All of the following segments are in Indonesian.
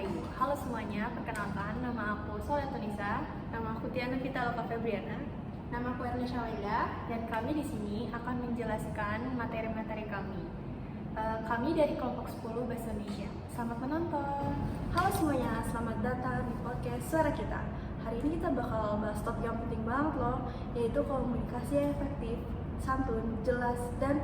Halo semuanya, perkenalkan nama aku Soleh Tunisa. Nama aku Tiana Vitaloka Febriana. Nama aku Erna Syawenda. Dan kami di sini akan menjelaskan materi-materi kami. Kami dari kelompok 10 Bahasa Indonesia. Selamat menonton. Halo semuanya, selamat datang di podcast Suara Kita. Hari ini kita bakal bahas topik yang penting banget loh, yaitu komunikasi yang efektif, santun, jelas, dan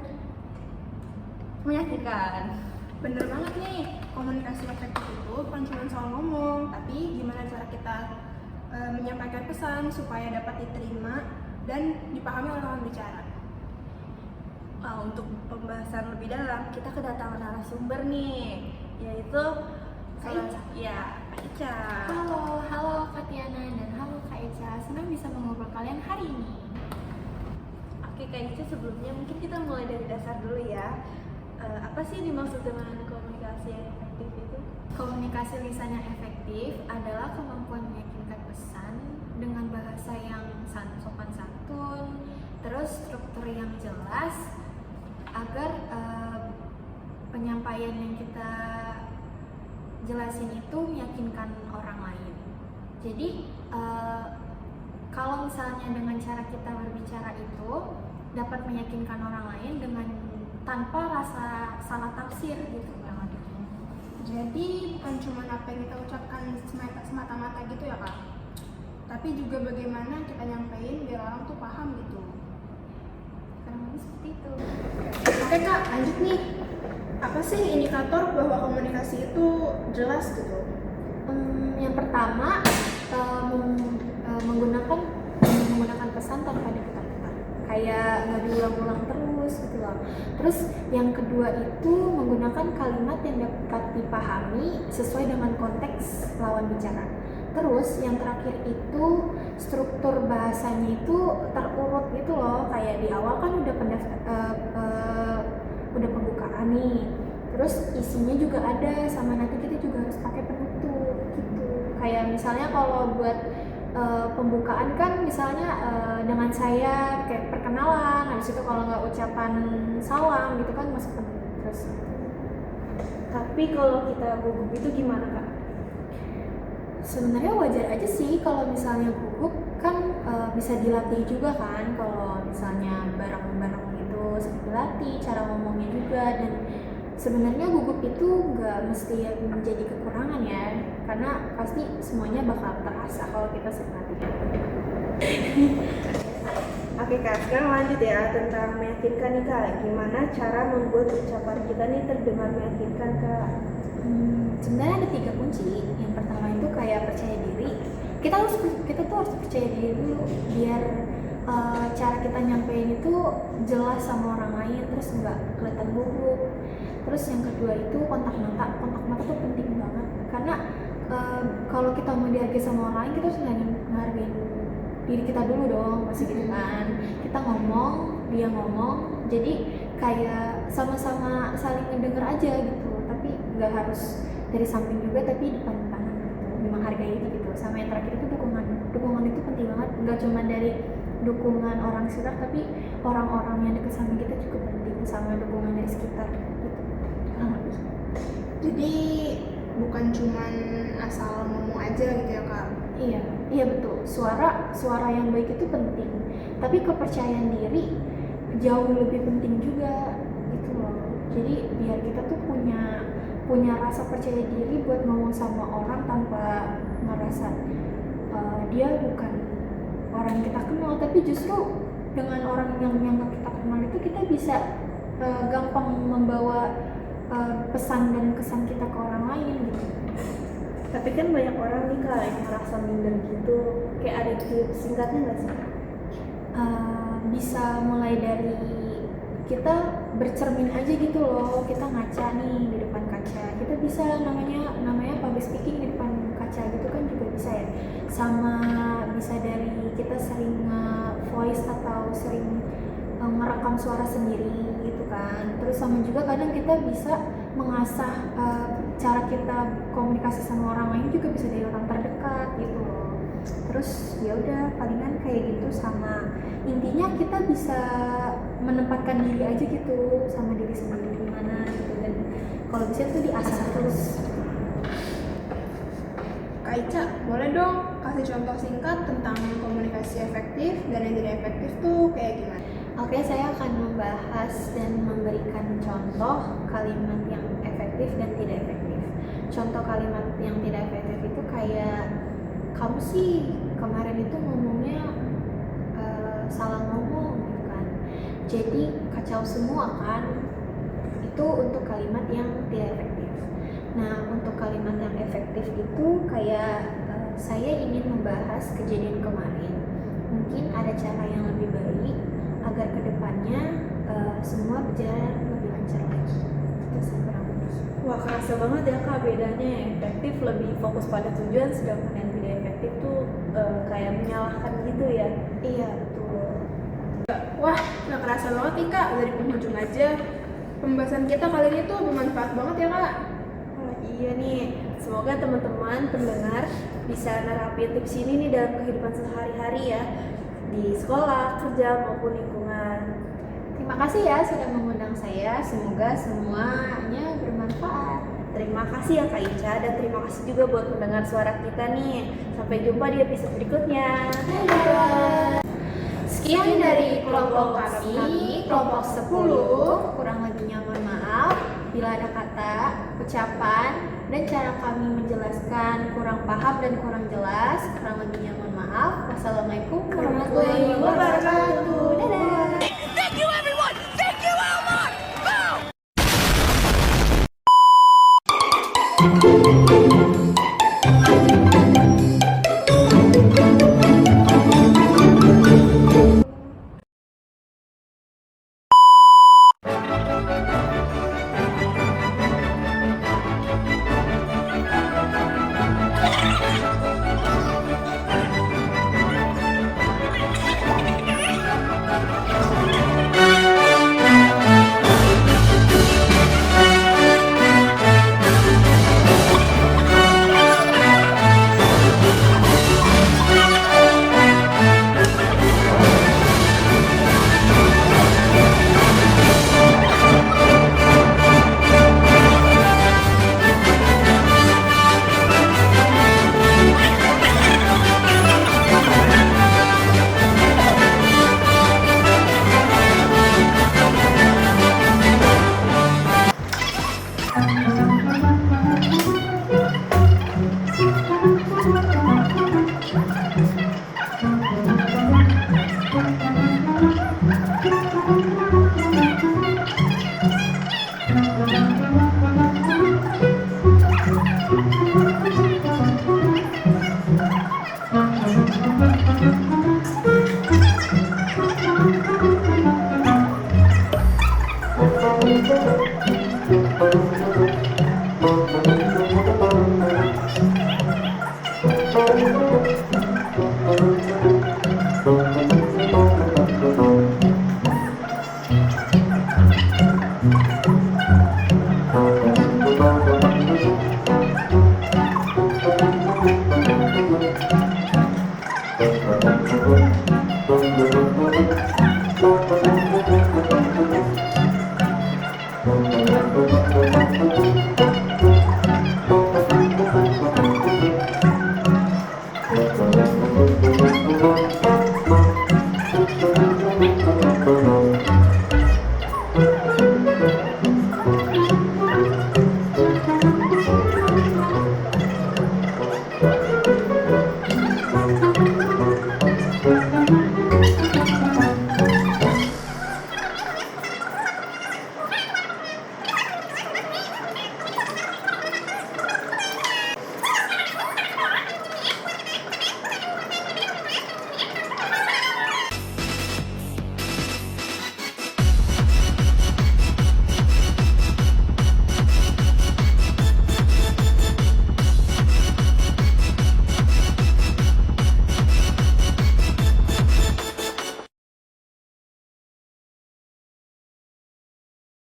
meyakinkan. Bener banget nih, komunikasi efektif itu bukan cuma soal ngomong, tapi gimana cara kita menyampaikan pesan supaya dapat diterima dan dipahami oleh lawan bicara. Untuk pembahasan lebih dalam, kita kedatangan narasumber nih, yaitu Kak Ica. Halo Kak Tiana dan halo Kak Eca. Senang bisa mengobrol kalian hari ini. Oke Kak Ica, sebelumnya mungkin kita mulai dari dasar dulu ya. Apa sih dimaksud dengan komunikasi yang efektif itu? Komunikasi lisan yang efektif adalah kemampuan meyakinkan pesan dengan bahasa yang sopan santun, terus struktur yang jelas, agar penyampaian yang kita jelasin itu meyakinkan orang lain. Jadi kalau misalnya dengan cara kita berbicara itu dapat meyakinkan orang lain dengan tanpa rasa salah tafsir gitu. Jadi bukan cuma apa yang kita ucapkan semata-mata gitu ya Kak, tapi juga bagaimana kita nyampein biar orang tuh paham gitu. Kurang lebih seperti itu. Oke Kak, lanjut nih. Apa sih indikator bahwa komunikasi itu jelas gitu? Yang pertama menggunakan pesan tanpa diputar-putar, kayak nggak diulang-ulang terus gitu loh. Terus yang kedua itu menggunakan kalimat yang dapat dipahami sesuai dengan konteks lawan bicara. Terus yang terakhir itu struktur bahasanya itu terurut gitu loh, kayak di awal kan udah udah pembukaan nih, terus isinya juga ada, sama nanti kita juga harus pakai penutup gitu. Kayak misalnya kalau buat pembukaan kan misalnya dengan saya kayak perkenalan, habis itu kalau nggak ucapan salam gitu kan masuk penutup terus. Tapi kalau kita gugup itu gimana Kak? Sebenarnya wajar aja sih kalau misalnya gugup, kan bisa dilatih juga kan. Kalau misalnya bareng-bareng gitu sering dilatih cara ngomongnya juga, dan sebenarnya gugup itu nggak mesti menjadi kekurangan ya, karena pasti semuanya bakal terasa kalau kita sering latihan. Oke Kak, sekarang lanjut ya tentang meyakinkan nih Kak. Gimana cara membuat ucapan kita nih terdengar meyakinkan Kak? Sebenarnya ada 3 kunci. Yang pertama itu kayak percaya diri. Kita tuh harus percaya diri dulu biar cara kita nyampein itu jelas sama orang lain, terus nggak kelihatan gugup. Terus yang kedua itu kontak mata tuh penting banget, karena kalau kita mau dihargai sama orang lain, kita harus ngehargain diri kita dulu dong, masih gitu kan. Kita ngomong, dia ngomong, jadi kayak sama-sama saling ngedenger aja gitu, tapi nggak harus dari samping juga, tapi depan-depanan gitu, menghargai itu gitu. Sama yang terakhir itu dukungan itu penting banget, nggak cuma dari dukungan orang sekitar, tapi orang-orang yang dekat sama kita juga penting, sama dukungan dari sekitar gitu. Jadi bukan cuma asal ngomong aja gitu ya Kak? Iya betul. Suara yang baik itu penting, tapi kepercayaan diri jauh lebih penting juga gitu loh. Jadi biar kita tuh punya rasa percaya diri buat ngomong sama orang tanpa merasa dia bukan orang yang kita kenal, tapi justru dengan orang yang kita kenal itu kita bisa gampang membawa pesan dan kesan kita ke orang lain gitu. Tapi kan banyak orang nih Kak yang merasa minder gitu. Kayak ada tips singkatnya nggak sih? Bisa mulai dari kita bercermin aja gitu loh. Kita ngaca nih di depan kaca. Kita bisa namanya public speaking di depan kaca gitu kan juga bisa ya. Sama bisa dari kita sering voice atau sering merekam suara sendiri gitu kan. Terus sama juga kadang kita bisa mengasah cara kita komunikasi sama orang lain juga bisa dari orang terdekat gitu loh. Terus ya udah palingan kayak gitu, sama intinya kita bisa menempatkan diri aja gitu sama diri sendiri gimana gitu, dan kalau bisa tuh diasah terus. Kak Ica, boleh dong kasih contoh singkat tentang komunikasi efektif dan yang tidak efektif tuh kayak gimana? Oke, saya akan membahas dan memberikan contoh kalimat yang efektif dan tidak efektif. Contoh kalimat yang tidak efektif itu kayak, kamu sih kemarin itu ngomongnya salah ngomong gitu kan. Jadi kacau semua kan. Itu untuk kalimat yang tidak efektif. Nah, untuk kalimat yang efektif itu kayak saya ingin membahas kejadian kemarin. Mungkin ada cara yang lebih baik agar kedepannya semua berjalan lebih lancar lagi. Itu sih kurang lebih. Wah, kerasa banget ya Kak bedanya. Yang efektif lebih fokus pada tujuan, sedangkan yang tidak efektif tuh kayak menyalahkan gitu ya. Iya, betul. Wah, nggak kerasa banget nih Kak, dari penghujung aja. Pembahasan kita kali ini tuh bermanfaat banget ya Kak. Oh, iya nih, semoga teman-teman pendengar bisa nerapin tips ini nih dalam kehidupan sehari-hari ya, di sekolah, kerja, maupun lingkungan. Terima kasih ya sudah mengundang saya. Semoga semuanya bermanfaat. Terima kasih ya Kak Ica, dan terima kasih juga buat pendengar suara kita nih. Sampai jumpa di episode berikutnya. Dadah. Sekian dari kelompok kami, kelompok 10. Kurang lebihnya mohon maaf bila ada kata, ucapan, dan cara kami menjelaskan kurang paham dan kurang jelas. Kurang lebihnya mohon maaf. Wassalamualaikum warahmatullahi wabarakatuh. Dadah. Thank you, everyone! Thank you, Elmore! Thank you.